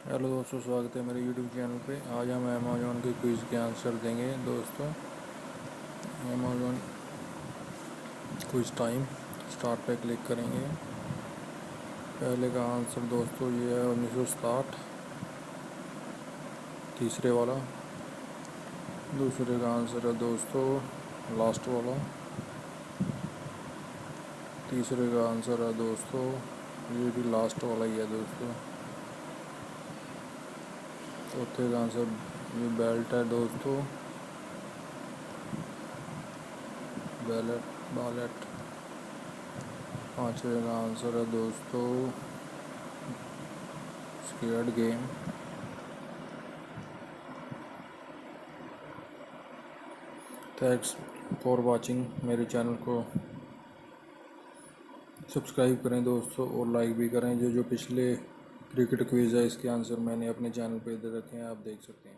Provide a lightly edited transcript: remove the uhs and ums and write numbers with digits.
Hello दोस्तों, स्वागत है मेरे यूट्यूब चैनल पे। आज हम अमेज़ॉन के क्विज़ के आंसर देंगे दोस्तों। अमेज़ॉन क्विज़ टाइम स्टार्ट पे क्लिक करेंगे। पहले का आंसर दोस्तों ये है 1960, तीसरे वाला। दूसरे का आंसर है दोस्तों लास्ट वाला। तीसरे का आंसर है दोस्तों ये भी लास्ट वाला ही है दोस्तों। चौथे का आंसर ये बेल्ट है दोस्तों, बैलेट बैलेट। पांचवे का आंसर है दोस्तों squared game. Thanks for watching. मेरे चैनल को सब्सक्राइब करें दोस्तों और लाइक भी करें। जो जो पिछले क्रिकेट क्विज़ है इसके आंसर मैंने अपने चैनल पे दे रखे हैं, आप देख सकते हैं।